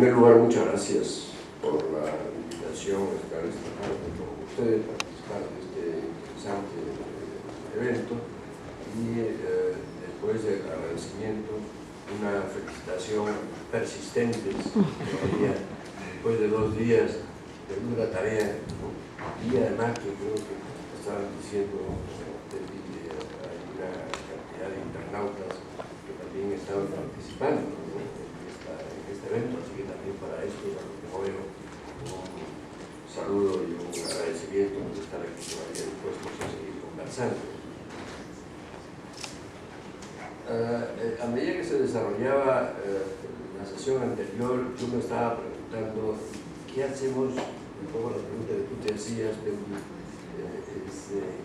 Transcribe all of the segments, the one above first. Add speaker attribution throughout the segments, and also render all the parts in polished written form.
Speaker 1: primer lugar, muchas gracias por la invitación a estar esta tarde con ustedes, participar de este interesante evento y después del agradecimiento, una felicitación persistente, todavía después de 2 días de dura tarea, ¿no? Y además que creo que estaban diciendo, hay una cantidad de internautas que también estaban participando, ¿no? en este evento, así que también para esto voy un saludo y un agradecimiento por estar aquí todavía dispuestos a seguir conversando. A medida que se desarrollaba la sesión anterior, yo me estaba preguntando ¿qué hacemos? Un poco la pregunta que tú te hacías,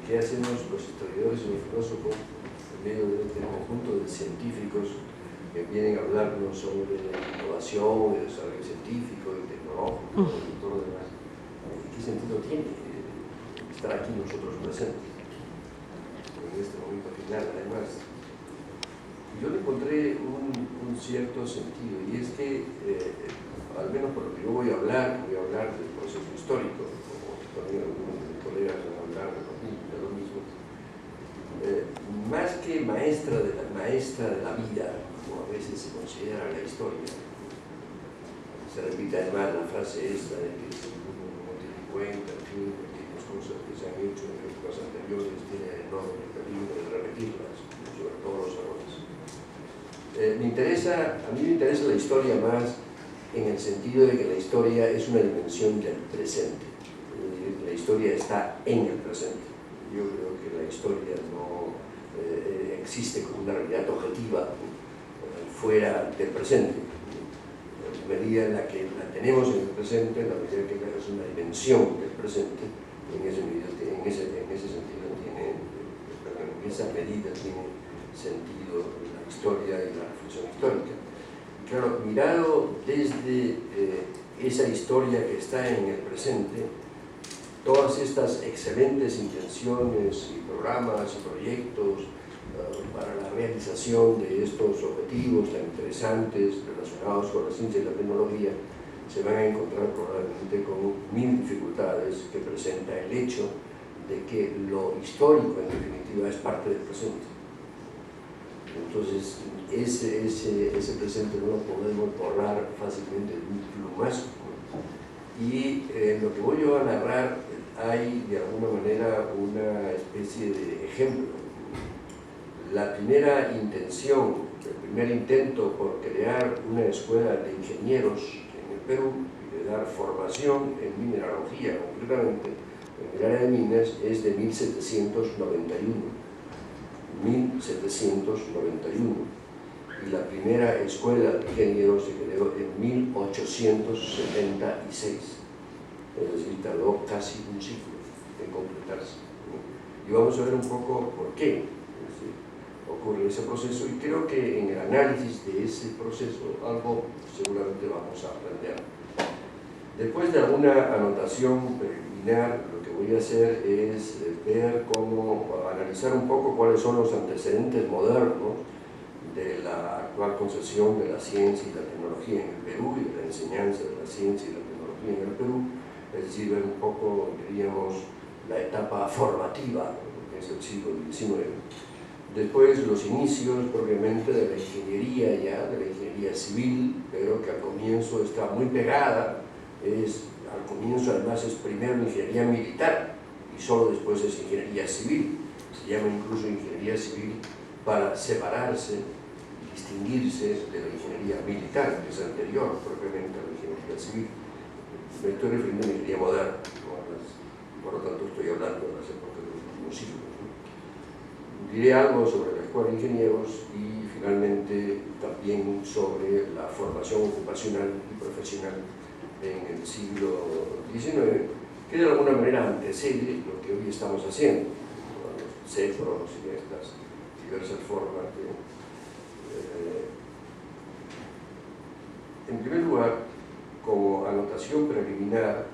Speaker 1: ¿qué hacemos los historiadores y los filósofos en medio de este conjunto de científicos que vienen a hablarnos sobre innovación, el desarrollo científico y tecnológico y todo lo demás? ¿Qué sentido tiene estar aquí nosotros presentes en este momento final? Además, yo le encontré un cierto sentido, y es que, al menos por lo que yo voy a hablar del proceso histórico, como también algunos de mis colegas van a hablar de lo mismo, más que maestra de la vida, como a veces se considera la historia. Se repite además la frase esta de que si uno no tiene en cuenta, en fin, las cosas que se han hecho en épocas anteriores, tiene enorme peligro de repetirlas, sobre todo los errores. A mí me interesa la historia más en el sentido de que la historia es una dimensión del presente. Es decir, la historia está en el presente. Yo creo que la historia no existe como una realidad objetiva fuera del presente. En la medida en la que la tenemos en el presente, en la medida que es una dimensión del presente, en esa medida tiene sentido la historia y la reflexión histórica. Claro, mirado desde esa historia que está en el presente, todas estas excelentes intenciones y programas y proyectos para la realización de estos objetivos tan interesantes relacionados con la ciencia y la tecnología se van a encontrar probablemente con 1000 dificultades que presenta el hecho de que lo histórico en definitiva es parte del presente. Entonces ese presente no lo podemos borrar fácilmente de un plumazo. Y en lo que voy yo a narrar hay de alguna manera una especie de ejemplo. La primera intención, el primer intento por crear una escuela de ingenieros en el Perú y de dar formación en mineralogía, concretamente en el área de minas, es de 1791. Y la primera escuela de ingenieros se creó en 1876. Es decir, tardó casi un siglo en completarse. Y vamos a ver un poco por qué ocurre ese proceso, y creo que en el análisis de ese proceso algo seguramente vamos a aprender. Después de alguna anotación preliminar, lo que voy a hacer es ver analizar un poco cuáles son los antecedentes modernos de la actual concepción de la ciencia y la tecnología en el Perú y de la enseñanza de la ciencia y la tecnología en el Perú, es decir, ver un poco, diríamos, la etapa formativa, que es el siglo XIX. Después los inicios propiamente de la ingeniería de la ingeniería civil, pero que al comienzo está muy pegada, al comienzo además es primero ingeniería militar y solo después es ingeniería civil. Se llama incluso ingeniería civil para separarse y distinguirse de la ingeniería militar, que es anterior propiamente a la ingeniería civil. Me estoy refiriendo a la ingeniería moderna, por lo tanto estoy hablando de las épocas de los últimos siglos. Diré algo sobre la Escuela de Ingenieros y finalmente también sobre la formación ocupacional y profesional en el siglo XIX, que de alguna manera antecede lo que hoy estamos haciendo, los CEPROS y estas diversas formas En primer lugar, como anotación preliminar,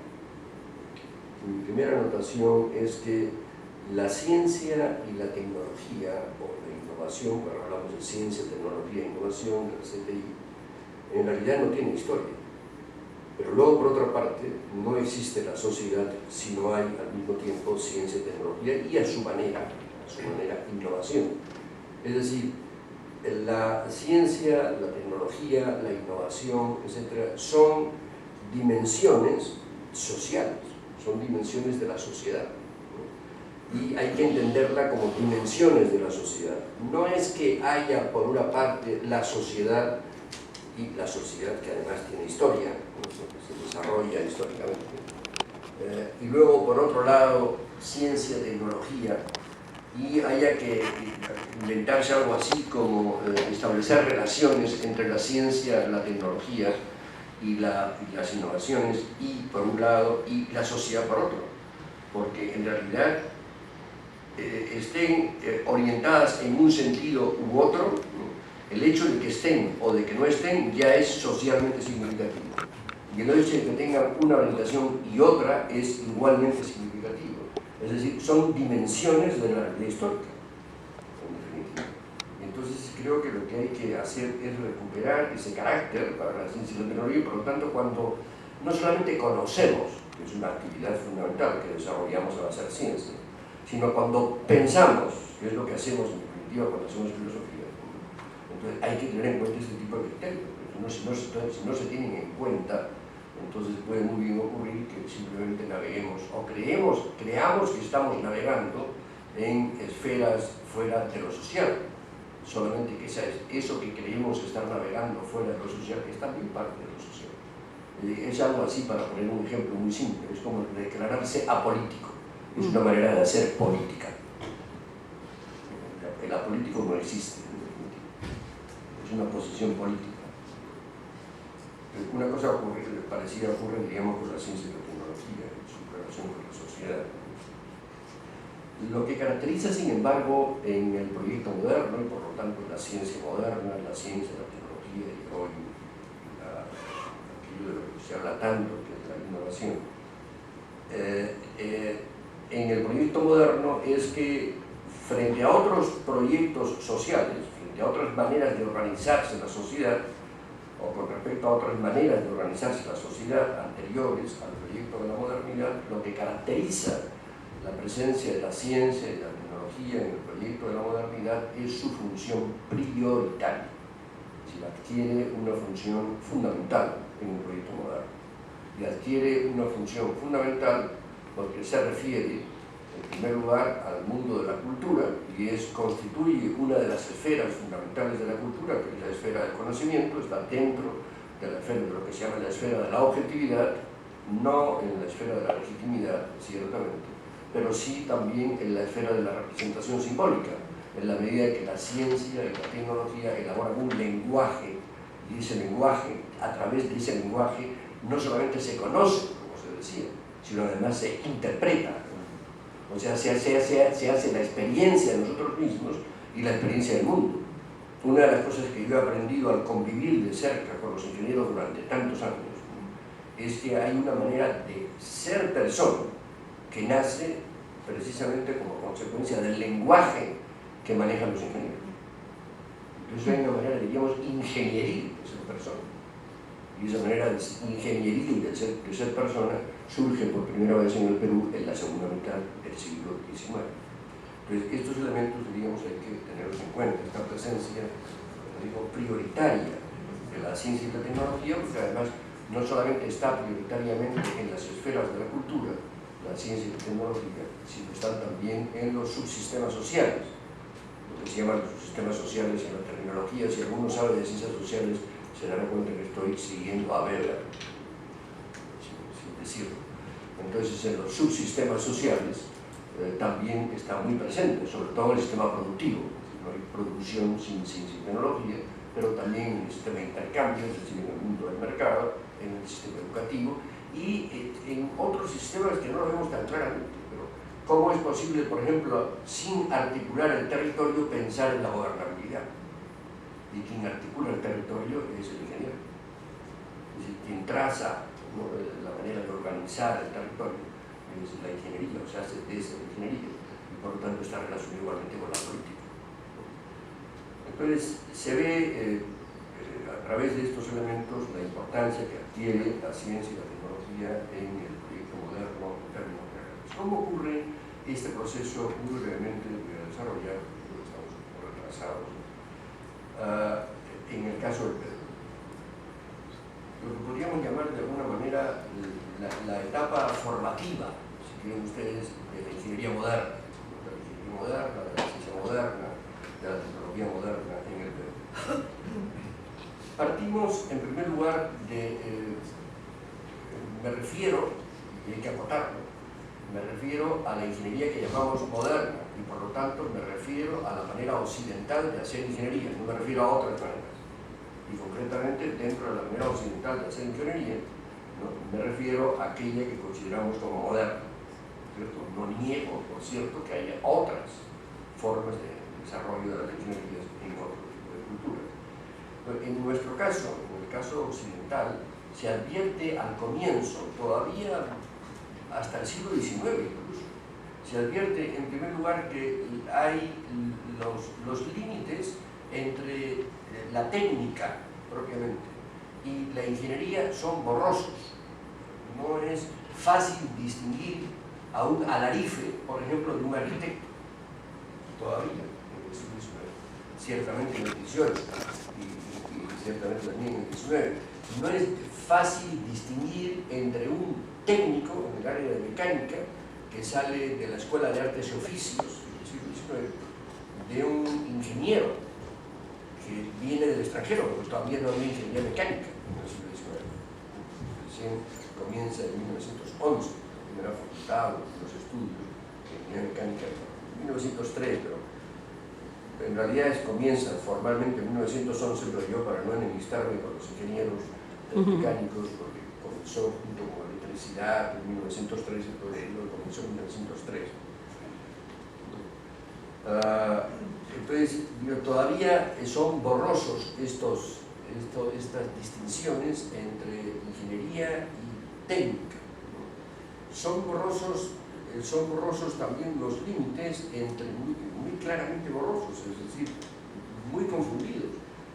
Speaker 1: mi primera anotación es que la ciencia y la tecnología, o la innovación, cuando hablamos de ciencia, tecnología e innovación, de la CTI, en realidad no tiene historia. Pero luego, por otra parte, no existe la sociedad si no hay al mismo tiempo ciencia y tecnología y a su manera innovación. Es decir, la ciencia, la tecnología, la innovación, etcétera, son dimensiones sociales, son dimensiones de la sociedad, ¿no? Y hay que entenderla como dimensiones de la sociedad. No es que haya, por una parte, la sociedad, y la sociedad que además tiene historia, ¿no? Se desarrolla históricamente, y luego, por otro lado, ciencia, tecnología, y haya que inventarse algo así como establecer relaciones entre la ciencia, la tecnología y las innovaciones, y por un lado, y la sociedad por otro, porque en realidad estén orientadas en un sentido u otro, ¿no? El hecho de que estén o de que no estén ya es socialmente significativo, y el hecho de que tengan una orientación y otra es igualmente significativo. Es decir, son dimensiones de la realidad histórica, en definitiva. Entonces creo que lo que hay que hacer es recuperar ese carácter para la ciencia y la tecnología, y por lo tanto cuando no solamente conocemos, que es una actividad fundamental que desarrollamos al hacer ciencia, sino cuando pensamos, que es lo que hacemos en definitiva cuando hacemos filosofía. Entonces hay que tener en cuenta este tipo de criterios, si no se tienen en cuenta, entonces puede muy bien ocurrir que simplemente naveguemos o creamos que estamos navegando en esferas fuera de lo social, solamente que eso que creemos estar navegando fuera de lo social es también parte de lo social. Es algo así, para poner un ejemplo muy simple, es como declararse apolítico, es una manera de hacer política. El apolítico no existe, es una posición política. Una cosa parecida ocurre, digamos, con la ciencia y la tecnología en su relación con la sociedad. Lo que caracteriza, sin embargo, en el proyecto moderno, y por lo tanto la ciencia moderna, la ciencia, la tecnología y hoy aquello de lo que se habla tanto, que es la innovación, en el proyecto moderno es que frente a otros proyectos sociales, frente a otras maneras de organizarse la sociedad, o con respecto a otras maneras de organizarse la sociedad anteriores al proyecto de la modernidad, lo que caracteriza la presencia de la ciencia y la tecnología en el proyecto de la modernidad es su función prioritaria, es decir, adquiere una función fundamental en el proyecto moderno, y adquiere una función fundamental porque se refiere en primer lugar al mundo de la cultura, y constituye una de las esferas fundamentales de la cultura, que es la esfera del conocimiento, está dentro de la esfera de lo que se llama la esfera de la objetividad, no en la esfera de la legitimidad, ciertamente, pero sí también en la esfera de la representación simbólica, en la medida en que la ciencia y la tecnología elaboran un lenguaje, y ese lenguaje, a través de ese lenguaje, no solamente se conoce, como se decía, sino además se interpreta. O sea, se hace la experiencia de nosotros mismos y la experiencia del mundo. Una de las cosas que yo he aprendido al convivir de cerca con los ingenieros durante tantos años es que hay una manera de ser persona que nace precisamente como consecuencia del lenguaje que manejan los ingenieros. Entonces hay una manera, diríamos, ingenieril de ser persona. Y esa manera de ingenieril de ser persona surge por primera vez en el Perú en la segunda mitad del siglo XIX. Entonces, estos elementos, diríamos, hay que tenerlos en cuenta, esta presencia, digo, prioritaria de la ciencia y la tecnología, porque además no solamente está prioritariamente en las esferas de la cultura, la ciencia y la tecnología, sino están también en los subsistemas sociales, lo que se llaman los subsistemas sociales en la terminología. Si alguno sabe de ciencias sociales, se dará cuenta que estoy siguiendo a Weber, sin decirlo. Entonces, en los subsistemas sociales también está muy presente, sobre todo en el sistema productivo. No hay producción sin tecnología, pero también en el sistema de intercambio, es decir, en el mundo del mercado, en el sistema educativo y en otros sistemas que no lo vemos tan claramente. Pero ¿cómo es posible, por ejemplo, sin articular el territorio, pensar en la gobernabilidad? Y quien articula el territorio es el ingeniero. Es decir, quien traza, ¿no?, la manera de organizar el territorio es la ingeniería, o sea, hace desde la ingeniería, y por lo tanto está relacionado igualmente con la política. Entonces, se ve a través de estos elementos la importancia que adquiere la ciencia y la tecnología en el proyecto moderno en términos generales. ¿Cómo ocurre este proceso? Muy brevemente voy a desarrollar, porque estamos un poco retrasados, en el caso del Perú. Lo que podríamos llamar de alguna manera la etapa formativa, si quieren ustedes, de la ingeniería moderna, de la ciencia moderna, de la tecnología moderna en el Perú. Partimos, en primer lugar, me refiero, y hay que acotarlo, me refiero a la ingeniería que llamamos moderna, y por lo tanto me refiero a la manera occidental de hacer ingeniería, no me refiero a otras maneras. Y concretamente, dentro de la manera occidental de hacer ingeniería, ¿no?, me refiero a aquella que consideramos como moderna, ¿cierto? No niego, por cierto, que haya otras formas de desarrollo de las ingenierías en otro tipo de culturas. En nuestro caso, en el caso occidental, se advierte al comienzo, todavía hasta el siglo XIX incluso, se advierte en primer lugar que hay los límites entre la técnica propiamente y la ingeniería son borrosos. No es fácil distinguir a un alarife, por ejemplo, de un arquitecto, todavía en el siglo XIX, ciertamente en el XVIII y ciertamente también en el XIX. No es fácil distinguir entre un técnico en el área de mecánica que sale de la Escuela de Artes y Oficios del siglo XIX, de un ingeniero que viene del extranjero, porque todavía no había ingeniería mecánica en el siglo XIX. Recién comienza en 1911, la primera facultad, los estudios de ingeniería mecánica, en 1903, pero en realidad comienza formalmente en 1911, pero yo, para no enemistarme con los ingenieros mecánicos, porque comenzó junto con la electricidad en 1913, todo eso comenzó en 1903. Entonces, todavía son borrosos estas distinciones entre ingeniería y técnica. Son borrosos también los límites entre, muy claramente borrosos, es decir, muy confundidos,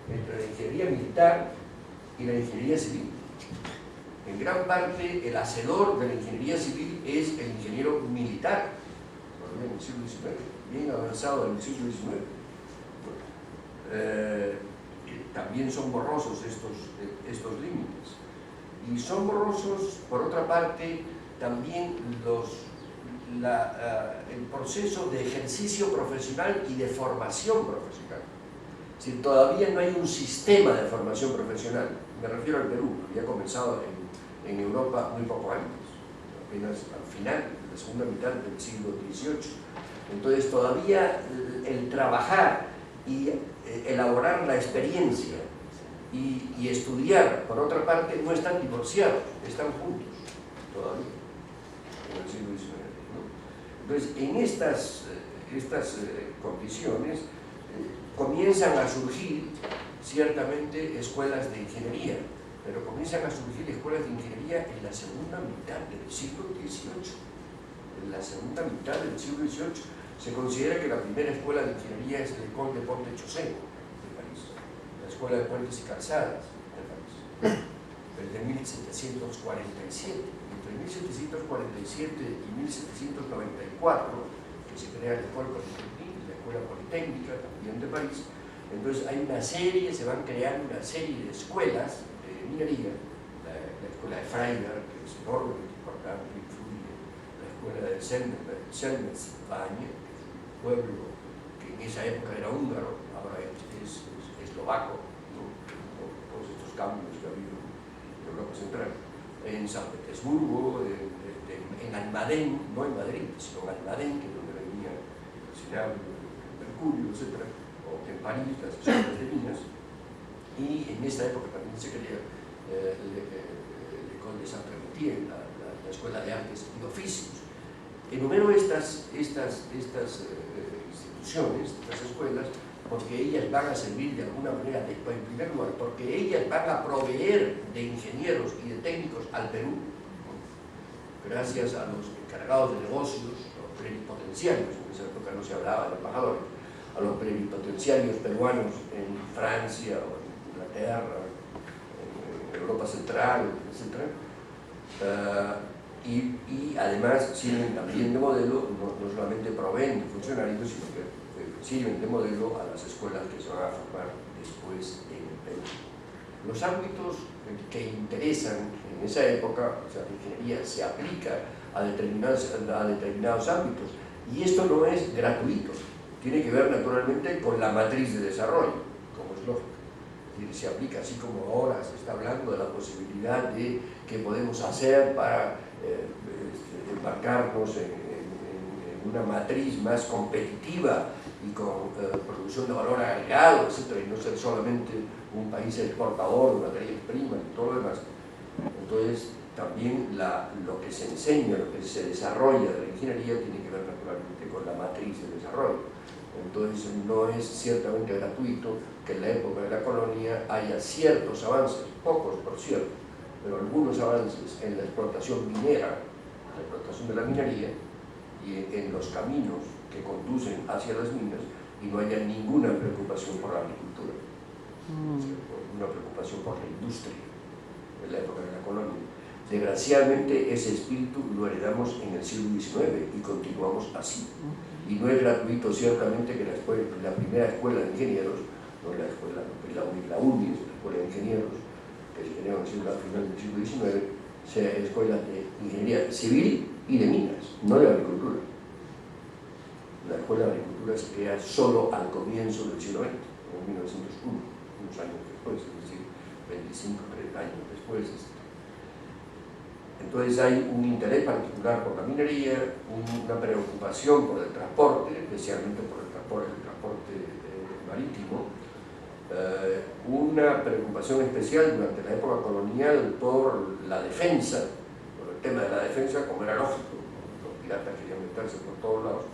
Speaker 1: entre la ingeniería militar y la ingeniería civil. En gran parte, el hacedor de la ingeniería civil es el ingeniero militar, en el siglo XIX, bien avanzado en el siglo XIX. También son borrosos estos límites. Y son borrosos, por otra parte, también el proceso de ejercicio profesional y de formación profesional. Es decir, todavía no hay un sistema de formación profesional. Me refiero al Perú, que había comenzado en Europa muy poco antes, apenas al final de la segunda mitad del siglo XVIII. Entonces todavía el trabajar y elaborar la experiencia y estudiar, por otra parte, no están divorciados, están juntos todavía en el siglo XIX, ¿no? Entonces, en estas condiciones comienzan a surgir ciertamente escuelas de ingeniería, pero comienzan a surgir escuelas de ingeniería en la segunda mitad del siglo XVIII. En la segunda mitad del siglo XVIII se considera que la primera escuela de ingeniería es el École de Pont-de-Chaussée de París, la Escuela de Puentes y Calzadas de París, desde 1747. Entre 1747 y 1794, que se crea la École Polytechnique, la Escuela Politécnica también de París. Entonces se van creando una serie de escuelas de minería, la Escuela de Freiberg, que es enormemente importante, influye, la Escuela de Selmec-Bagne, pueblo que en esa época era húngaro, ahora es eslovaco, ¿no? Por todos estos cambios que ha habido en Europa Central. En San Petersburgo, en Almadén, no en Madrid, sino en Almadén, que es donde venía el Cinabrio, el Mercurio, etc., o en París, las escuelas de minas. Y en esta época también se crea l'École de Saint-Trinitier, la Escuela de Artes y Oficios. Enumero estas instituciones, estas escuelas, porque ellas van a servir de alguna manera, en primer lugar, porque ellas van a proveer de ingenieros y de técnicos al Perú, gracias a los encargados de negocios, los plenipotenciarios, en esa época no se hablaba de embajadores, a los plenipotenciarios peruanos en Francia o en Inglaterra, Europa Central, etc. Y además sirven también de modelo, no solamente proveen de funcionarios, sino que sirven de modelo a las escuelas que se van a formar después en el Perú. Los ámbitos que interesan en esa época, o sea, la ingeniería se aplica a determinados ámbitos, y esto no es gratuito, tiene que ver naturalmente con la matriz de desarrollo, como es lógico. Es decir, se aplica así como ahora se está hablando de la posibilidad de qué podemos hacer para embarcarnos en una matriz más competitiva y con producción de valor agregado, etc., y no ser solamente un país exportador de materias primas y todo lo demás. Entonces, también lo que se enseña, lo que se desarrolla de la ingeniería tiene que ver naturalmente con la matriz de desarrollo. Entonces, no es ciertamente gratuito que en la época de la colonia haya ciertos avances, pocos por cierto, pero algunos avances en la explotación minera, la explotación de la minería y en los caminos que conducen hacia las minas, y no haya ninguna preocupación por la agricultura, ninguna preocupación por la industria en la época de la colonia. Desgraciadamente ese espíritu lo heredamos en el siglo XIX y continuamos así. Y no es gratuito ciertamente que la primera escuela de ingenieros, no la escuela, la UNI, la escuela de ingenieros, que se generó al final del siglo XIX, sea escuela de ingeniería civil y de minas, no de agricultura. La escuela de agricultura se crea solo al comienzo del siglo XX, en 1901, unos años después, es decir, 25, 30 años después. Entonces hay un interés particular por la minería, una preocupación por el transporte, especialmente por el transporte marítimo, una preocupación especial durante la época colonial por la defensa, por el tema de la defensa, como era lógico, los piratas querían meterse por todos lados.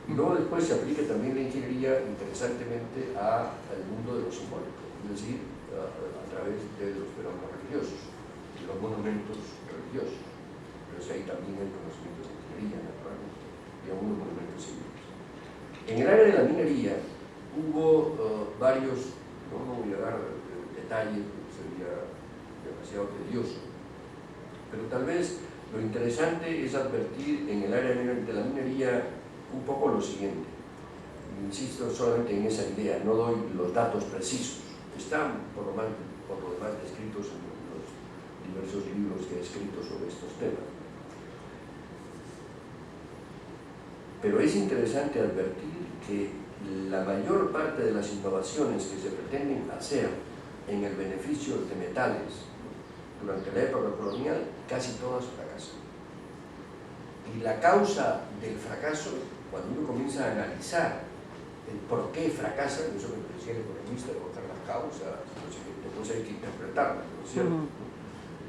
Speaker 1: Y luego después se aplica también la ingeniería, interesantemente, al mundo de lo simbólico, es decir, a través de los fenómenos religiosos, de los monumentos religiosos. Entonces ahí también hay conocimientos de ingeniería, naturalmente, y algunos monumentos civiles. En el área de la minería hubo varios, no voy a dar detalles porque sería demasiado tedioso, pero tal vez lo interesante es advertir en el área de la minería un poco lo siguiente. Insisto solamente en esa idea, no doy los datos precisos, están por lo demás descritos en los diversos libros que he escrito sobre estos temas. Pero es interesante advertir que la mayor parte de las innovaciones que se pretenden hacer en el beneficio de metales durante la época colonial, casi todas fracasan. Y la causa del fracaso, cuando uno comienza a analizar el por qué fracasan, eso me decía el economista, de buscar las causas, no sé qué, después hay que interpretarlas, ¿no es cierto?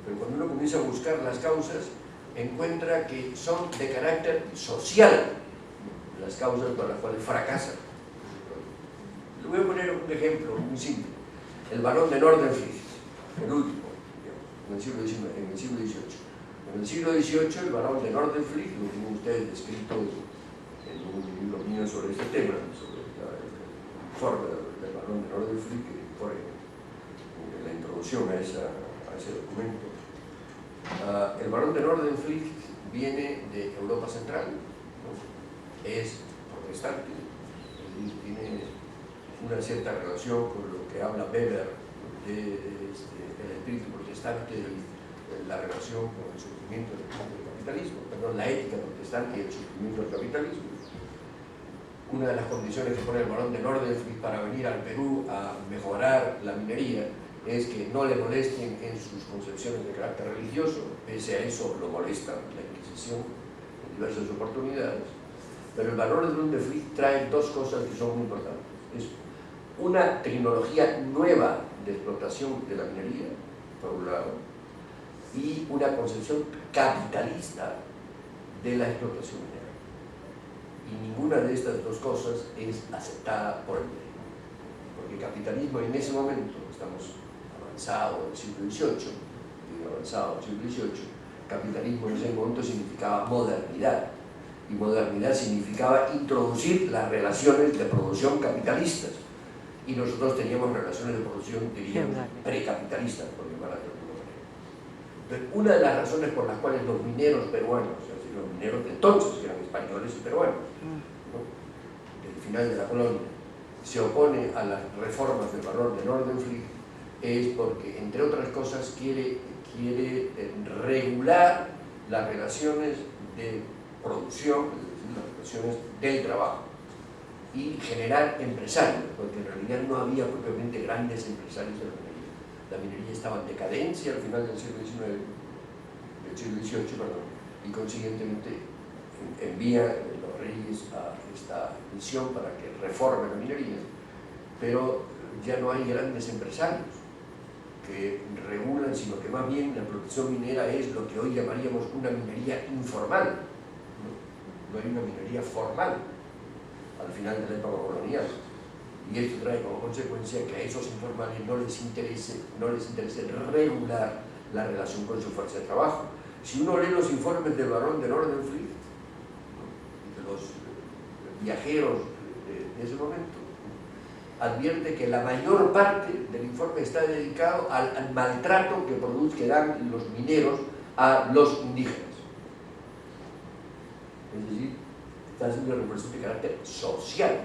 Speaker 1: Pero cuando uno comienza a buscar las causas, encuentra que son de carácter social las causas por las cuales fracasan. Le voy a poner un ejemplo muy simple. El barón de Nordenfleet, el último, digamos, en el siglo XVIII. En el siglo XVIII, el barón de Nordenfleet, lo tienen ustedes descrito en un libro mío sobre este tema, sobre el informe del barón de Nordenfleet, que pone en la introducción a ese documento. El barón de Nordenfleet viene de Europa Central, ¿no? Es protestante, tiene una cierta relación con lo que habla Weber del espíritu protestante y la relación con el surgimiento del capitalismo, perdón, la ética protestante y el surgimiento del capitalismo. Una de las condiciones que pone el barón de Nordenfleet para venir al Perú a mejorar la minería es que no le molesten en sus concepciones de carácter religioso, pese a eso lo molesta la Inquisición en diversas oportunidades. Pero el barón de Nordenfleet trae dos cosas que son muy importantes. Es una tecnología nueva de explotación de la minería, por un lado, y una concepción capitalista de la explotación minera. Y ninguna de estas dos cosas es aceptada por el Perú, porque el capitalismo en ese momento, estamos avanzado en el siglo XVIII, capitalismo en ese momento significaba modernidad, y modernidad significaba introducir las relaciones de producción capitalistas, y nosotros teníamos relaciones de producción, diríamos, precapitalistas, por llamar a Una de las razones por las cuales los mineros peruanos, es decir, los mineros de entonces, que eran españoles y peruanos, ¿no?, del final de la colonia, se opone a las reformas del barón de Nordenfleet, es porque, entre otras cosas, quiere regular las relaciones de producción, es decir, las relaciones del trabajo, y generar empresarios, porque en realidad no había propiamente grandes empresarios en la minería. La minería estaba en decadencia al final del siglo XIX, del siglo XVIII, perdón, y consiguientemente envía los reyes a esta misión para que reforme la minería, pero ya no hay grandes empresarios que regulan, sino que más bien la producción minera es lo que hoy llamaríamos una minería informal, no hay una minería formal al final de la época colonial, y esto trae como consecuencia que a esos informales no les interese regular la relación con su fuerza de trabajo. Si uno lee los informes del barón de Nordenfleet, de los viajeros de ese momento, advierte que la mayor parte del informe está dedicado al maltrato que dan los mineros a los indígenas. Es decir, está haciendo una reflexión de carácter social,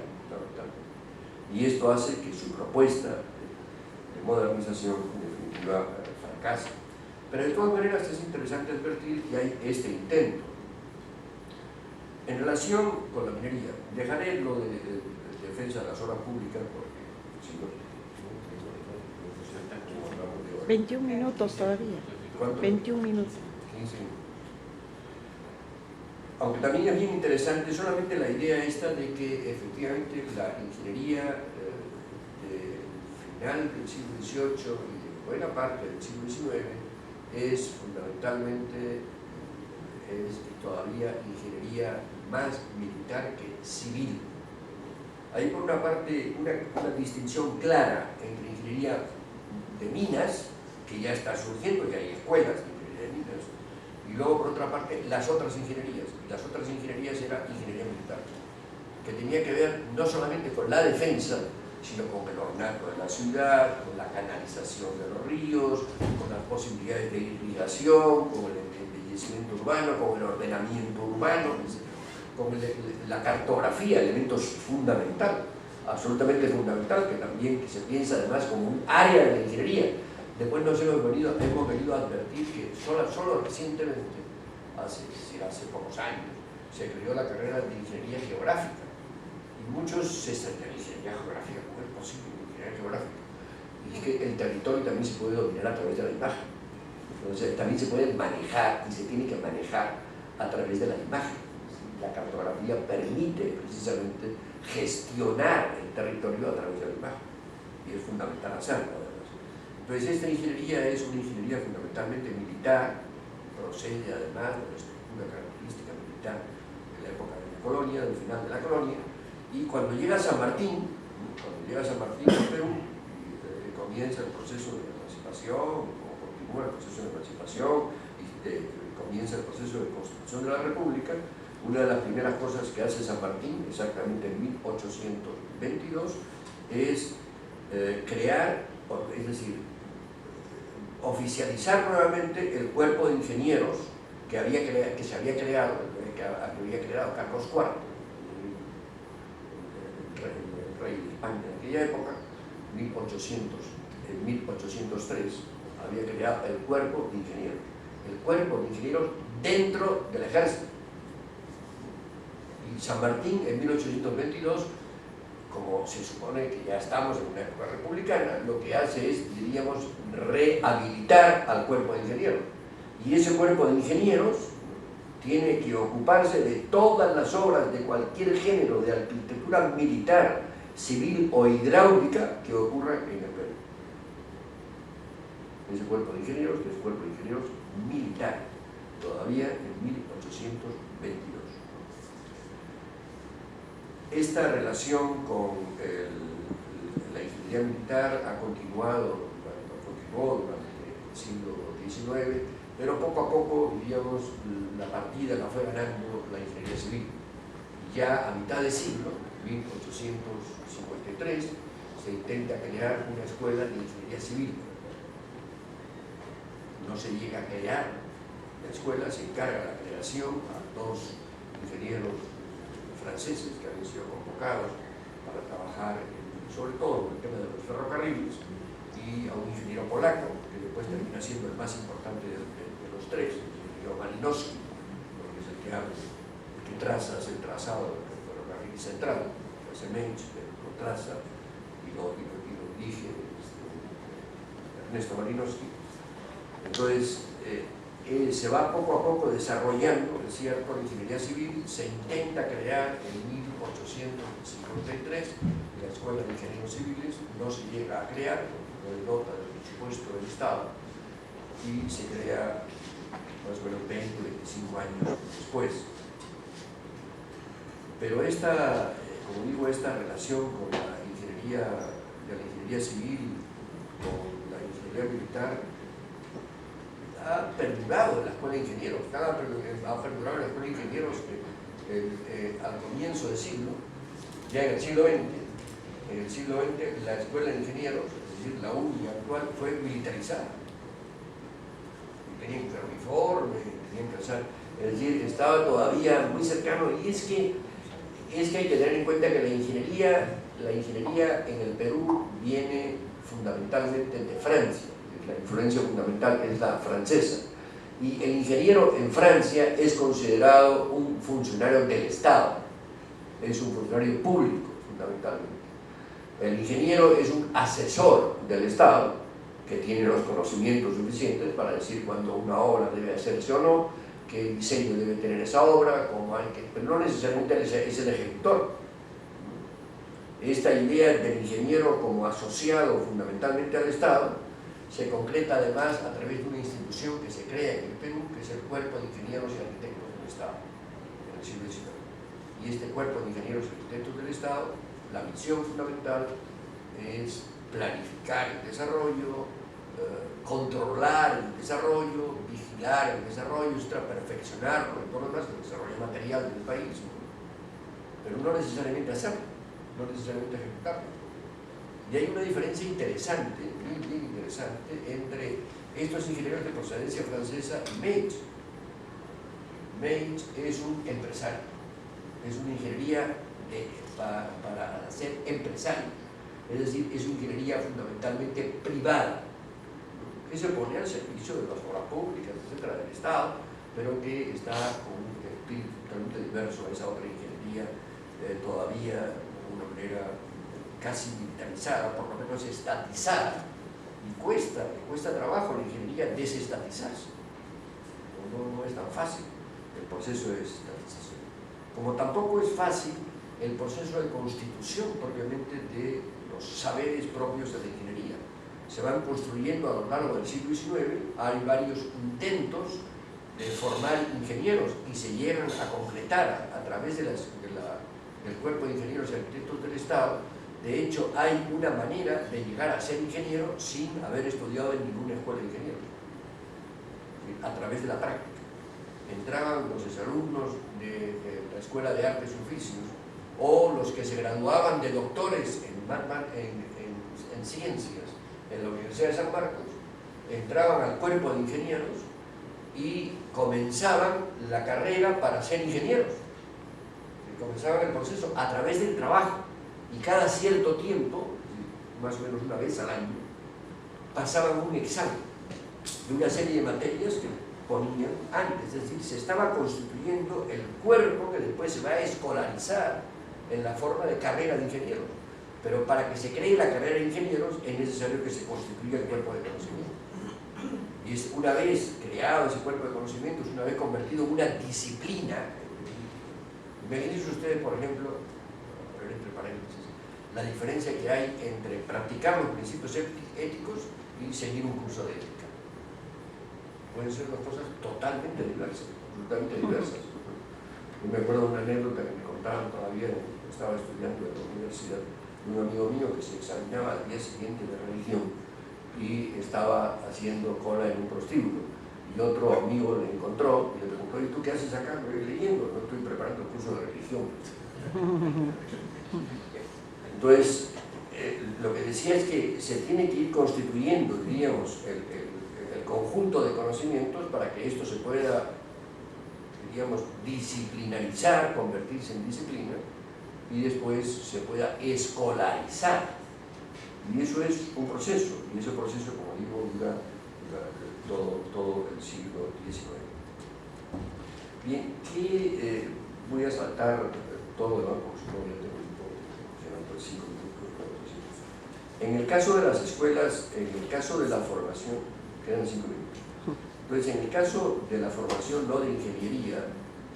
Speaker 1: y esto hace que su propuesta de modernización en definitiva fracase. Pero de todas maneras es interesante advertir que hay este intento. En relación con la minería, dejaré lo de defensa de las obras públicas porque si no,
Speaker 2: 21 minutos todavía.
Speaker 1: ¿cuánto?
Speaker 2: 21 minutos.
Speaker 1: 15 minutos. Aunque también es bien interesante solamente la idea esta de que efectivamente la ingeniería del final del siglo XVIII y de buena parte del siglo XIX es fundamentalmente, es todavía ingeniería más militar que civil. Hay por una parte una distinción clara entre ingeniería de minas, que ya está surgiendo, y hay escuelas de ingeniería de minas, y luego por otra parte las otras ingenierías. Las otras ingenierías era ingeniería militar, que tenía que ver no solamente con la defensa, sino con el ornato de la ciudad, con la canalización de los ríos, con las posibilidades de irrigación, con el embellecimiento urbano, con el ordenamiento urbano, con la cartografía, elementos fundamental, absolutamente fundamental, que también se piensa además como un área de la ingeniería. Después nos hemos venido a advertir que solo recientemente, hace pocos años, se creó la carrera de ingeniería geográfica, y muchos se extrañan: ingeniería geográfica, ¿cómo es posible ingeniería geográfica? Y es que el territorio también se puede dominar a través de la imagen, entonces también se puede manejar, y se tiene que manejar a través de la imagen. La cartografía permite precisamente gestionar el territorio a través de la imagen, y es fundamental hacerlo. Entonces esta ingeniería es una ingeniería fundamentalmente militar, procede además de la estructura característica militar de la época de la colonia, del final de la colonia, y cuando llega San Martín en Perú, comienza el proceso de emancipación, o continúa el proceso de emancipación, y comienza el proceso de constitución de la República. Una de las primeras cosas que hace San Martín, exactamente en 1822, es crear, es decir, oficializar nuevamente el cuerpo de ingenieros que se había creado, que había creado Carlos IV, el rey de España en aquella época, en 1803, había creado el cuerpo de ingenieros. El cuerpo de ingenieros dentro del ejército. Y San Martín, en 1822, como se supone que ya estamos en una época republicana, lo que hace es, diríamos, rehabilitar al cuerpo de ingenieros. Y ese cuerpo de ingenieros tiene que ocuparse de todas las obras de cualquier género de arquitectura militar, civil o hidráulica que ocurra en el Perú. Ese cuerpo de ingenieros, que es cuerpo de ingenieros militar, todavía en 1822. Esta relación con la ingeniería militar continuó durante el siglo XIX, pero poco a poco, diríamos, la partida la fue ganando la ingeniería civil. Y ya a mitad de siglo, 1853, se intenta crear una escuela de ingeniería civil. no se llega a crear. La escuela se encarga la creación a 2 ingenieros franceses que habían sido convocados para trabajar sobre todo en el tema de los ferrocarriles, y a un ingeniero polaco que después termina siendo el más importante de los 3, el ingeniero Malinowski, porque es el que traza el trazado del ferrocarril central, el Mensch lo traza y lo dirige Ernesto Malinowski. Entonces se va poco a poco desarrollando, es cierto, la ingeniería civil. Se intenta crear en 1853 la Escuela de Ingenieros Civiles, no se llega a crear, no hay nota del presupuesto del Estado, y se crea más o menos 20-25 años después. Pero como digo, esta relación con la ingeniería civil, con la ingeniería militar, ha perdurado en la Escuela de Ingenieros, ha perdurado en la Escuela de Ingenieros al comienzo del siglo, ya en el siglo XX. En el siglo XX la Escuela de Ingenieros, es decir, la UNI actual, fue militarizada. Tenían que usar uniforme, tenían que usar, es decir, estaba todavía muy cercano. Y es que hay que tener en cuenta que la ingeniería en el Perú viene fundamentalmente de Francia. La influencia fundamental es la francesa, y el ingeniero en Francia es considerado un funcionario del Estado, es un funcionario público fundamentalmente. El ingeniero es un asesor del Estado que tiene los conocimientos suficientes para decir cuándo una obra debe hacerse o no, qué diseño debe tener esa obra, pero no necesariamente es el ejecutor. Esta idea del ingeniero como asociado fundamentalmente al Estado se concreta además a través de una institución que se crea en el Perú, que es el Cuerpo de Ingenieros y Arquitectos del Estado, en el siglo XIX. Y este Cuerpo de Ingenieros y Arquitectos del Estado, la misión fundamental es planificar el desarrollo, controlar el desarrollo, vigilar el desarrollo, perfeccionarlo y todo lo demás, el desarrollo material del país, pero no necesariamente hacerlo, no necesariamente ejecutarlo. Y hay una diferencia interesante, bien interesante, entre estos ingenieros de procedencia francesa y Mensch. Mensch es un empresario, es una ingeniería para ser empresario, es decir, es una ingeniería fundamentalmente privada, que se pone al servicio de las obras públicas, etcétera, del Estado, pero que está con un espíritu totalmente diverso a esa otra ingeniería, todavía de alguna manera casi militarizada, por lo menos estatizada, y cuesta trabajo la ingeniería desestatizarse. No es tan fácil el proceso de desestatización, como tampoco es fácil el proceso de constitución propiamente de los saberes propios de la ingeniería. Se van construyendo a lo largo del siglo XIX, hay varios intentos de formar ingenieros y se llegan a concretar a través del Cuerpo de Ingenieros y Arquitectos del Estado. De hecho, hay una manera de llegar a ser ingeniero sin haber estudiado en ninguna escuela de ingenieros, a través de la práctica. Entraban los exalumnos de la Escuela de Artes y Oficios, o los que se graduaban de doctores en ciencias en la Universidad de San Marcos, entraban al Cuerpo de Ingenieros y comenzaban la carrera para ser ingenieros. Y comenzaban el proceso a través del trabajo. Y cada cierto tiempo, más o menos una vez al año, pasaban un examen de una serie de materias que ponían antes. Es decir, se estaba constituyendo el cuerpo que después se va a escolarizar en la forma de carrera de ingenieros. Pero para que se cree la carrera de ingenieros es necesario que se constituya el cuerpo de conocimiento. Y es una vez creado ese cuerpo de conocimientos, una vez convertido en una disciplina. Imagínense ustedes, por ejemplo, entre paréntesis, la diferencia que hay entre practicar los principios éticos y seguir un curso de ética. Pueden ser dos cosas totalmente diversas, absolutamente diversas. Yo me acuerdo de una anécdota que me contaban todavía, estaba estudiando en la universidad, de un amigo mío que se examinaba al día siguiente de religión y estaba haciendo cola en un prostíbulo. Y otro amigo le encontró y le preguntó: ¿y tú qué haces acá? Me voy leyendo, no estoy preparando el curso de religión. Entonces, lo que decía es que se tiene que ir constituyendo, diríamos, el conjunto de conocimientos para que esto se pueda, digamos, disciplinarizar, convertirse en disciplina, y después se pueda escolarizar. Y eso es un proceso, y ese proceso, como digo, dura todo el siglo XIX. Bien, ¿qué voy a saltar todo el banco? Si no, ya tengo un poco, 5 minutos. En el caso de las escuelas, en el caso de la formación, quedan 5 minutos. Entonces, en el caso de la formación no de ingeniería,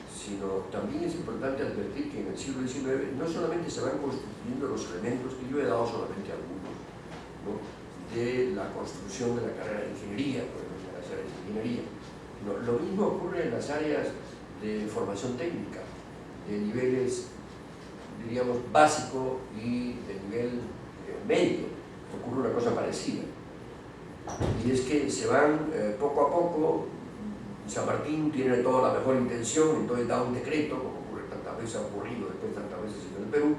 Speaker 1: sino también es importante advertir que en el siglo XIX no solamente se van constituyendo los elementos, que yo he dado solamente algunos, ¿no?, de la construcción de la carrera de ingeniería, por ejemplo, en las áreas de ingeniería. No, lo mismo ocurre en las áreas de formación técnica, de niveles, diríamos, básico y de nivel medio. Ocurre una cosa parecida. Y es que se van poco a poco. San Martín tiene toda la mejor intención, entonces da un decreto, como ocurre tantas veces, ha ocurrido después tantas veces en el Perú,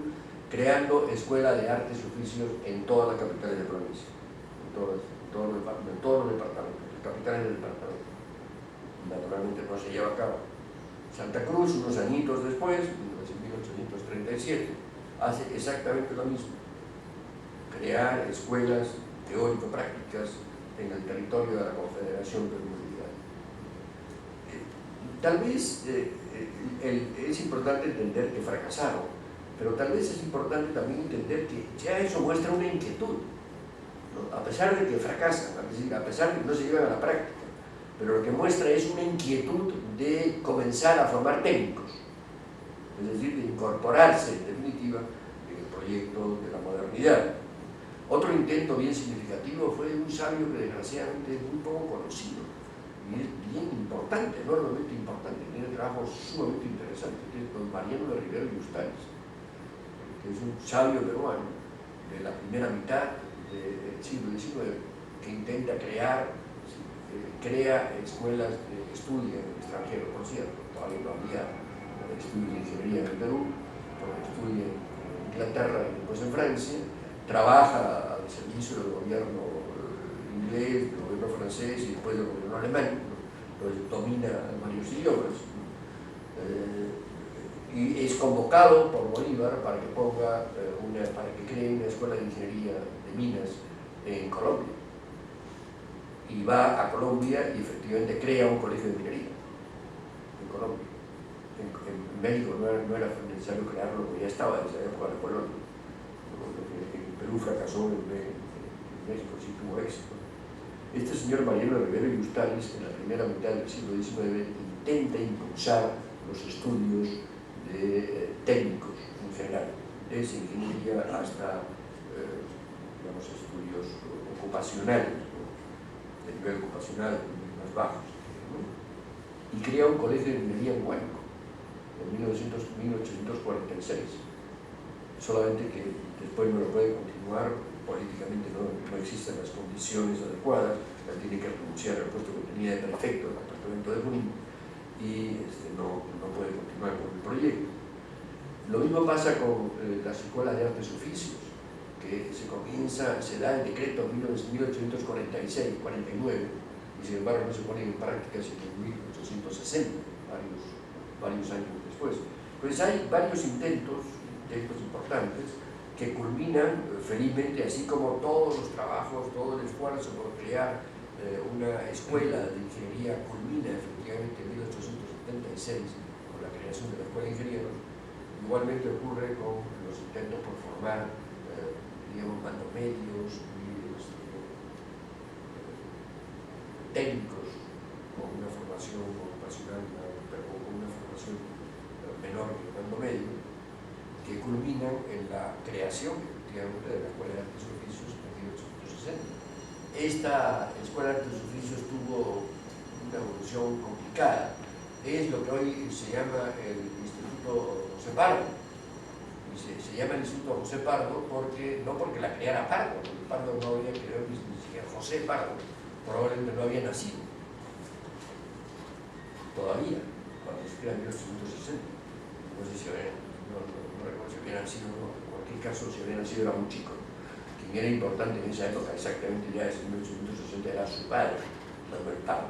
Speaker 1: creando escuela de artes y oficios en todas las capitales de provincia, en todos los departamentos, las capitales del departamento. Naturalmente no se lleva a cabo. Santa Cruz, unos añitos después, en 1837, hace exactamente lo mismo: crear escuelas teórico-prácticas en el territorio de la Confederación Perú-Boliviana. Tal vez es importante entender que fracasaron, pero tal vez es importante también entender que ya eso muestra una inquietud, ¿no? A pesar de que fracasan, a pesar de que no se llevan a la práctica, pero lo que muestra es una inquietud de comenzar a formar técnicos, es decir, de incorporarse en definitiva en el proyecto de la modernidad. Otro intento bien significativo fue un sabio que desgraciadamente es muy poco conocido, y es bien importante, enormemente importante, tiene trabajos sumamente interesantes, que es don Mariano de Rivero y Ustares, que es un sabio peruano de la primera mitad del siglo XIX, que intenta crea escuelas de estudio en el extranjero, por cierto. Todavía no había estudios de ingeniería en el Perú, porque estudia en Inglaterra y después en Francia, trabaja al servicio del gobierno inglés, del gobierno francés y después del gobierno alemán, ¿no? Entonces domina varios idiomas, y es convocado por Bolívar para que cree una escuela de ingeniería de minas en Colombia. Y va a Colombia y efectivamente crea un colegio de minería en Colombia. En México no era necesario crearlo, porque ya estaba en esa época de Colombia. En Perú fracasó, en México sí tuvo éxito. Este señor Mariano Rivero y Ustares, en la primera mitad del siglo XIX, intenta impulsar los estudios de técnicos en general, desde ingeniería hasta digamos, estudios ocupacionales, ¿no?, de nivel ocupacional más bajos, ¿no? Y crea un colegio de minería en Huánuco en 1846, solamente que después no lo puede continuar, políticamente no existen las condiciones adecuadas, él tiene que renunciar al puesto que tenía de prefecto del departamento de Junín y no puede continuar con el proyecto. Lo mismo pasa con las escuelas de artes y oficios, que se da el decreto en 1846-49, y sin embargo no se ponen en práctica sino en 1860, varios años después. Pues hay varios intentos importantes, que culminan felizmente, así como todos los trabajos, todo el esfuerzo por crear una escuela de ingeniería culmina efectivamente en 1876 con la creación de la Escuela de Ingenieros. Igualmente ocurre con los intentos por formar digamos, mandomedios y técnicos con una formación ocupacional, pero con una formación menor que el mandomedio, que culminan en la creación efectivamente de la Escuela de Artes y Oficios en 1860. Esta Escuela de Artes y Oficios tuvo una evolución complicada. Es lo que hoy se llama el Instituto José Pardo. Y se llama el Instituto José Pardo no porque la creara Pardo, porque Pardo no había creado ni siquiera José Pardo, probablemente no había nacido todavía, cuando se crea en 1860. No sé si recuerdo si hubiera nacido, no, en cualquier caso, si hubiera nacido era un chico. Quien era importante en esa época, exactamente ya desde 1860, era su padre, Manuel Pardo,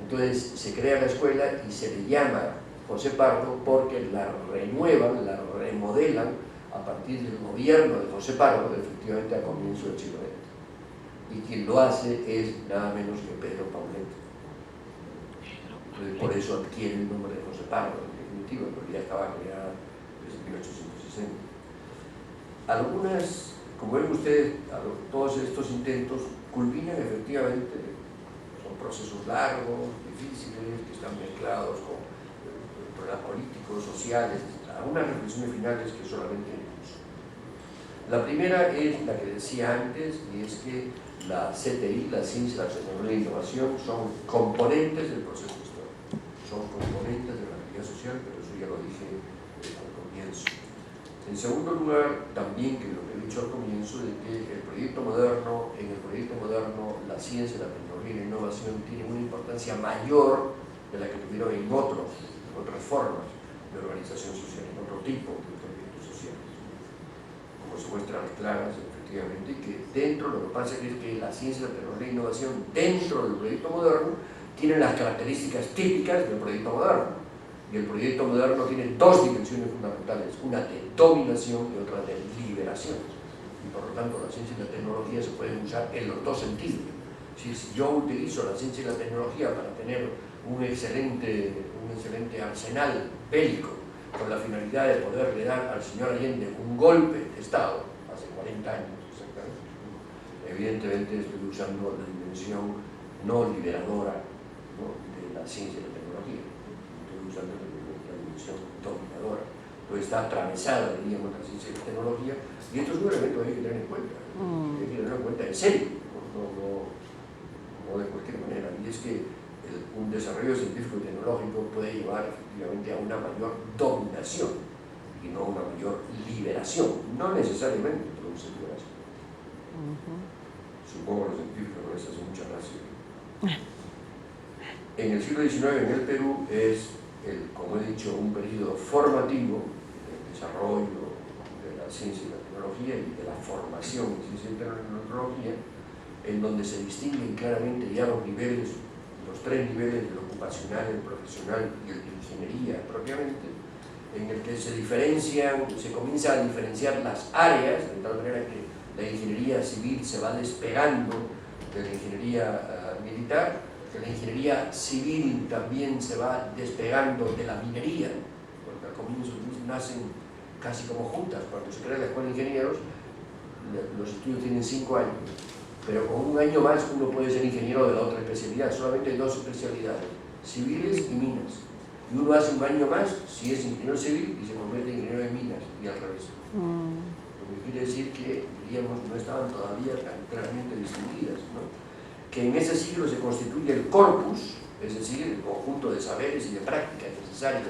Speaker 1: entonces se crea la escuela y se le llama José Pardo porque la renuevan, la remodelan a partir del gobierno de José Pardo, efectivamente a comienzo del siglo XX. Y quien lo hace es nada menos que Pedro Paulet. Entonces, por eso adquiere el nombre de José Pardo, en definitiva, porque ya estaba creada desde 1860. Algunas, como ven ustedes, todos estos intentos culminan efectivamente, son procesos largos, difíciles, que están mezclados con problemas políticos, sociales, algunas reflexiones finales que solamente impulso. La primera es la que decía antes, y es que la CTI, la ciencia, la tecnología e innovación, son componentes del proceso histórico, son componentes de la realidad social, pero eso ya lo dije al comienzo. En segundo lugar, también que lo que he dicho al comienzo, de que el proyecto moderno, en el proyecto moderno, la ciencia, la tecnología y la innovación tienen una importancia mayor de la que tuvieron en otras formas de organización social, en otro tipo de proyectos sociales. Como se muestran claras, efectivamente, que dentro, lo que pasa es que la ciencia, la tecnología e innovación dentro del proyecto moderno tienen las características típicas del proyecto moderno. Y el proyecto moderno tiene dos dimensiones fundamentales, una de dominación y otra de liberación. Y por lo tanto la ciencia y la tecnología se pueden usar en los dos sentidos. Si yo utilizo la ciencia y la tecnología para tener un excelente arsenal bélico con la finalidad de poderle dar al señor Allende un golpe de Estado, hace 40 años exactamente, evidentemente estoy usando la dimensión no liberadora, ¿no?, de la ciencia y la tecnología, estoy usando la dimensión dominadora. Entonces está atravesada, diríamos, la ciencia y la tecnología, y esto es un elemento que hay que tener en cuenta, hay que tenerlo en cuenta en serio, no de cualquier manera, y es que un desarrollo científico y tecnológico puede llevar efectivamente a una mayor dominación y no a una mayor liberación, no necesariamente produce liberación. Supongo que los científicos con eso hacen mucha gracia. En el siglo XIX en el Perú es, como he dicho, un periodo formativo del desarrollo de la ciencia y la tecnología y de la formación en ciencia y tecnología, en donde se distinguen claramente ya los tres niveles, el ocupacional, el profesional y el de ingeniería propiamente, en el que se comienza a diferenciar las áreas, de tal manera que la ingeniería civil se va despegando de la ingeniería militar, que la ingeniería civil también se va despegando de la minería, porque al comienzo nacen casi como juntas. Cuando se crea la escuela de ingenieros, los estudios tienen 5 años, pero con un año más uno puede ser ingeniero de la otra especialidad. Solamente hay 2 especialidades, civiles y minas. Y uno hace un año más si es ingeniero civil y se convierte en ingeniero de minas, y al revés. Lo que quiere decir que, diríamos, no estaban todavía tan claramente distinguidas, ¿no? Que en ese siglo se constituye el corpus, es decir, el conjunto de saberes y de prácticas necesarias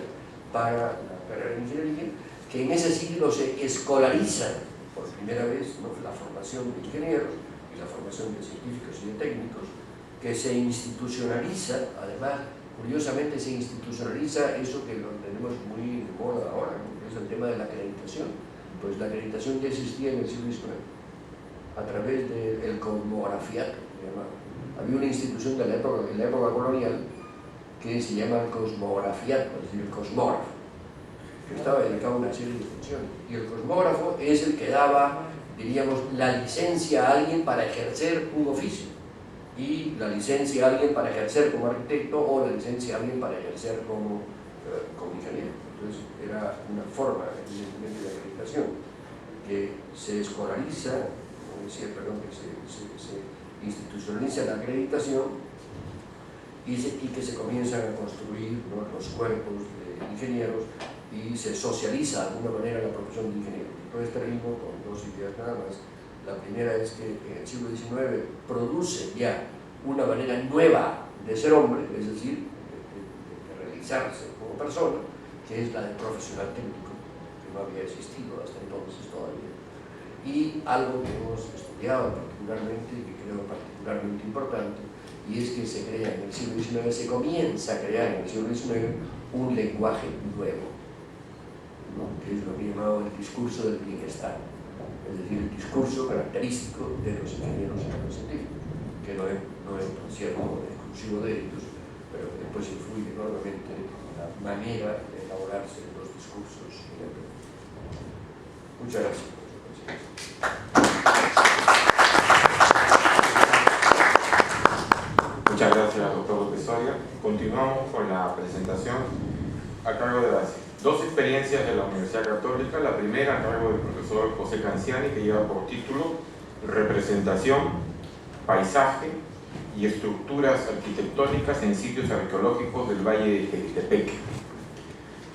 Speaker 1: para la carrera de ingeniería, que en ese siglo se escolariza por primera vez, ¿no?, la formación de ingenieros y la formación de científicos y de técnicos, que se institucionaliza, además, curiosamente se institucionaliza eso que lo tenemos muy de moda ahora, ¿no?, que es el tema de la acreditación. Pues la acreditación ya existía en el siglo XIX, a través del cosmografiato, se llamaba. Había una institución de en la época colonial que se llama el cosmografiato, es decir, el cosmógrafo, que estaba dedicado a una serie de funciones. Y el cosmógrafo es el que daba, diríamos, la licencia a alguien para ejercer un oficio, y la licencia a alguien para ejercer como arquitecto, o la licencia a alguien para ejercer como ingeniero. Entonces era una forma, evidentemente, de acreditación que se escolariza, que se institucionaliza la acreditación y que se comienzan a construir, ¿no?, los cuerpos de ingenieros, y se socializa de alguna manera la profesión de ingeniero. Entonces termino con 2 ideas nada más. La primera es que en el siglo XIX produce ya una manera nueva de ser hombre, es decir, de realizarse como persona, que es la de profesional técnico, que no había existido hasta entonces todavía. Y algo que hemos estudiado particularmente y que creo particularmente importante, y es que se crea en el siglo XIX, se comienza a crear en el siglo XIX un lenguaje nuevo, ¿no?, que es lo que he llamado el discurso del bienestar, es decir, el discurso característico de los ingenieros y de los científicos. que no es por cierto exclusivo de ellos, pero después influye enormemente la manera de elaborarse los discursos en el Perú. Muchas gracias por su presencia.
Speaker 3: Muchas gracias, doctor López Soria. Continuamos con la presentación a cargo de las dos experiencias de la Universidad Católica. La primera a cargo del profesor José Canciani, que lleva por título Representación, Paisaje y Estructuras Arquitectónicas en Sitios Arqueológicos del Valle de Jequitepeque.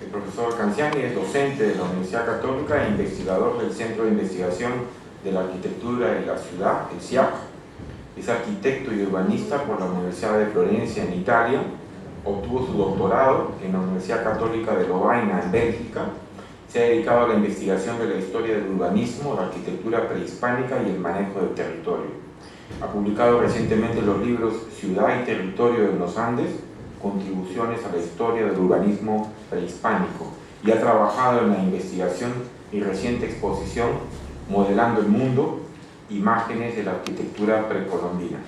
Speaker 3: El profesor Canciani es docente de la Universidad Católica e investigador del Centro de Investigación de la Arquitectura y la Ciudad, el CIAC. Es arquitecto y urbanista por la Universidad de Florencia en Italia. Obtuvo su doctorado en la Universidad Católica de Lovaina en Bélgica. Se ha dedicado a la investigación de la historia del urbanismo, la arquitectura prehispánica y el manejo del territorio. Ha publicado recientemente los libros Ciudad y Territorio en los Andes, Contribuciones a la historia del urbanismo prehispánico, y ha trabajado en la investigación y reciente exposición Modelando el Mundo, Imágenes de la Arquitectura Precolombina.